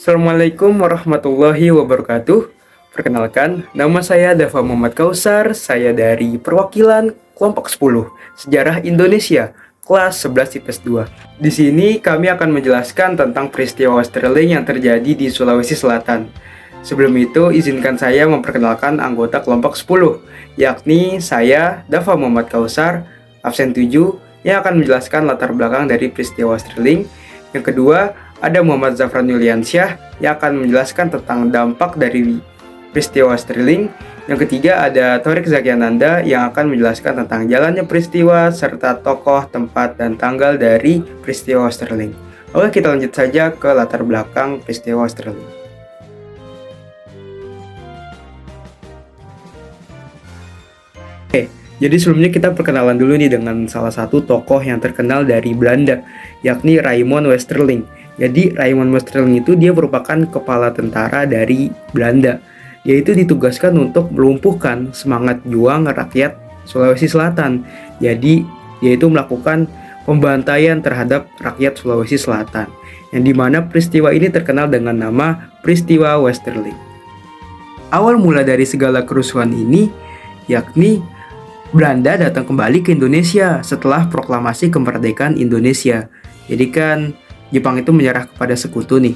Assalamualaikum warahmatullahi wabarakatuh. Perkenalkan, nama saya Dava Muhammad Kausar. Saya dari perwakilan kelompok 10 Sejarah Indonesia, kelas 11 IPS 2. Di sini kami akan menjelaskan tentang peristiwa Westerling yang terjadi di Sulawesi Selatan. Sebelum itu, izinkan saya memperkenalkan anggota kelompok 10, yakni saya, Dava Muhammad Kausar, absen 7, yang akan menjelaskan latar belakang dari peristiwa Westerling. Yang kedua, ada Muhammad Zafran Yuliansyah yang akan menjelaskan tentang dampak dari peristiwa Westerling. Yang ketiga, ada Thorik Zakiananda yang akan menjelaskan tentang jalannya peristiwa serta tokoh, tempat, dan tanggal dari peristiwa Westerling. Oke, kita lanjut saja ke latar belakang peristiwa Westerling. Jadi sebelumnya kita perkenalan dulu nih dengan salah satu tokoh yang terkenal dari Belanda, yakni Raymond Westerling. Jadi Raymond Westerling itu dia merupakan kepala tentara dari Belanda. Dia itu ditugaskan untuk melumpuhkan semangat juang rakyat Sulawesi Selatan. Jadi dia itu melakukan pembantaian terhadap rakyat Sulawesi Selatan, yang dimana peristiwa ini terkenal dengan nama peristiwa Westerling. Awal mula dari segala kerusuhan ini yakni Belanda datang kembali ke Indonesia setelah proklamasi kemerdekaan Indonesia. Jadi kan Jepang itu menyerah kepada sekutu nih.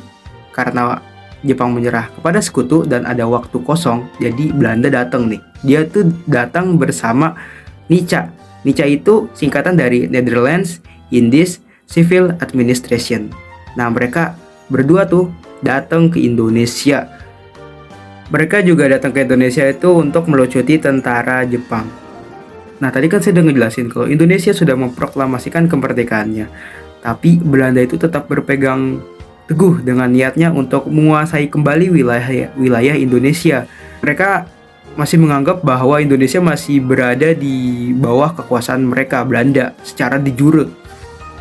Karena Jepang menyerah kepada sekutu dan ada waktu kosong, jadi Belanda datang nih. Dia tuh datang bersama NICA. NICA itu singkatan dari Netherlands Indies Civil Administration. Nah, mereka berdua tuh datang ke Indonesia. Mereka juga datang ke Indonesia itu untuk melucuti tentara Jepang. Nah, tadi kan saya udah ngejelasin kalau Indonesia sudah memproklamasikan kemerdekaannya. Tapi Belanda itu tetap berpegang teguh dengan niatnya untuk menguasai kembali wilayah Indonesia. Mereka masih menganggap bahwa Indonesia masih berada di bawah kekuasaan mereka, Belanda, secara de jure.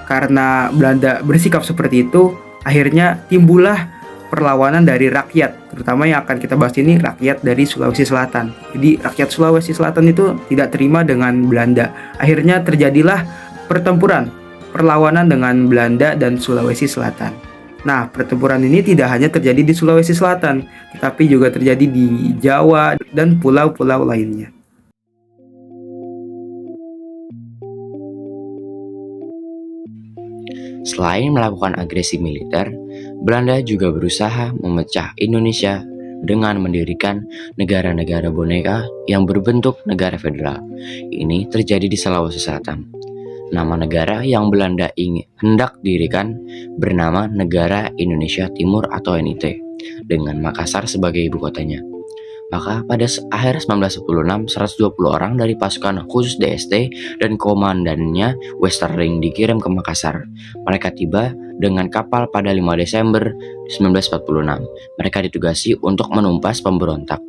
Karena Belanda bersikap seperti itu, akhirnya timbullah perlawanan dari rakyat, terutama yang akan kita bahas ini rakyat dari Sulawesi Selatan. Jadi rakyat Sulawesi Selatan itu tidak terima dengan Belanda. Akhirnya terjadilah perlawanan dengan Belanda dan Sulawesi Selatan. Nah, pertempuran ini tidak hanya terjadi di Sulawesi Selatan, tetapi juga terjadi di Jawa dan pulau-pulau lainnya. Selain melakukan agresi militer, Belanda juga berusaha memecah Indonesia dengan mendirikan negara-negara boneka yang berbentuk negara federal. Ini terjadi di Sulawesi Selatan. Nama negara yang Belanda hendak dirikan bernama Negara Indonesia Timur atau NIT, dengan Makassar sebagai ibu kotanya. Maka pada akhir 1946, 120 orang dari pasukan khusus DST dan komandannya Westerling dikirim ke Makassar. Mereka tiba dengan kapal pada 5 Desember 1946. Mereka ditugasi untuk menumpas pemberontak.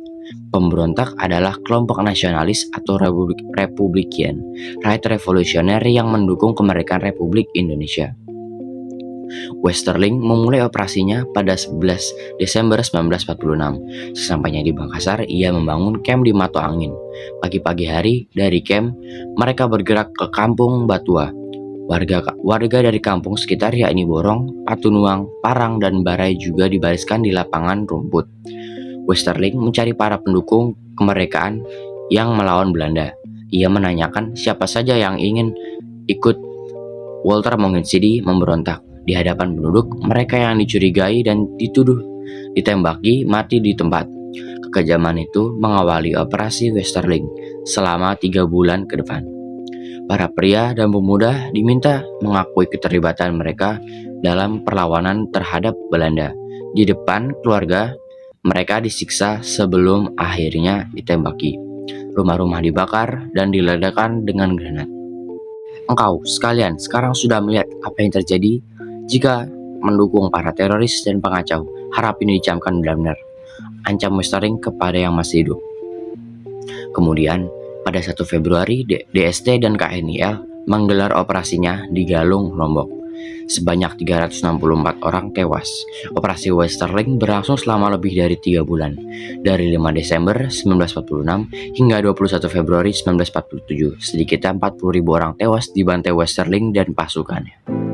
Pemberontak adalah kelompok nasionalis atau Republikan Right Revolutionary yang mendukung kemerdekaan Republik Indonesia. Westerling memulai operasinya pada 11 Desember 1946. Sesampainya di Makassar, ia membangun kamp di Mato Angin. Pagi-pagi hari dari kamp, mereka bergerak ke Kampung Batua. Warga dari kampung sekitar yakni Borong, Patunuang, Parang, dan Barai juga dibariskan di lapangan rumput. Westerling mencari para pendukung kemerdekaan yang melawan Belanda. Ia menanyakan siapa saja yang ingin ikut Walter Monginsidi memberontak. Di hadapan penduduk, mereka yang dicurigai dan dituduh ditembaki mati di tempat. Kekejaman itu mengawali operasi Westerling selama 3 bulan ke depan. Para pria dan pemuda diminta mengakui keterlibatan mereka dalam perlawanan terhadap Belanda. Di depan keluarga, mereka disiksa sebelum akhirnya ditembaki. Rumah-rumah dibakar dan diledakkan dengan granat. Engkau sekalian sekarang sudah melihat apa yang terjadi jika mendukung para teroris dan pengacau. Harap ini dicamkan benar-benar. Ancam Westerling kepada yang masih hidup. Kemudian pada 1 Februari DST dan KNIL menggelar operasinya di Galung, Lombok. Sebanyak 364 orang tewas. Operasi Westerling berlangsung selama lebih dari 3 bulan, dari 5 Desember 1946 hingga 21 Februari 1947. Sedikitnya 40.000 orang tewas dibantai Westerling dan pasukannya.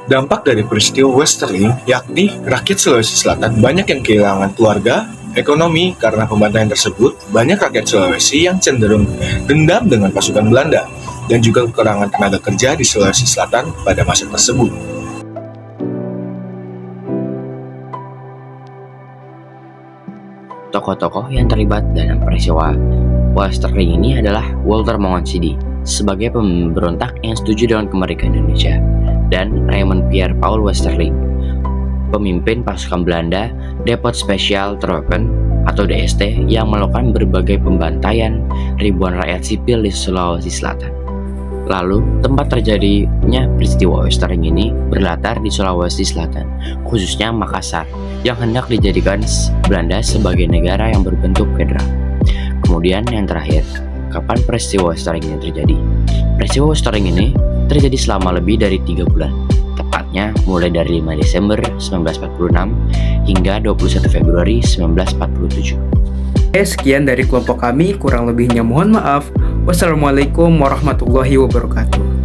Dampak dari peristiwa Westerling, yakni rakyat Sulawesi Selatan banyak yang kehilangan keluarga, ekonomi karena pembantaian tersebut. Banyak rakyat Sulawesi yang cenderung dendam dengan pasukan Belanda dan juga kekurangan tenaga kerja di Sulawesi Selatan pada masa tersebut. Tokoh-tokoh yang terlibat dalam peristiwa Westerling ini adalah Walter Mangonsidi sebagai pemberontak yang setuju dengan kemerdekaan Indonesia, dan Raymond Pierre Paul Westerling, pemimpin pasukan Belanda Depot Special Troepen atau DST yang melakukan berbagai pembantaian ribuan rakyat sipil di Sulawesi Selatan. Lalu, tempat terjadinya peristiwa Westerling ini berlatar di Sulawesi Selatan, khususnya Makassar, yang hendak dijadikan Belanda sebagai negara yang berbentuk federal. Kemudian yang terakhir, kapan peristiwa Westerling ini terjadi? Peristiwa Westerling ini terjadi selama lebih dari 3 bulan, tepatnya mulai dari 5 Desember 1946 hingga 21 Februari 1947. Sekian dari kelompok kami, kurang lebihnya mohon maaf. Wassalamualaikum warahmatullahi wabarakatuh.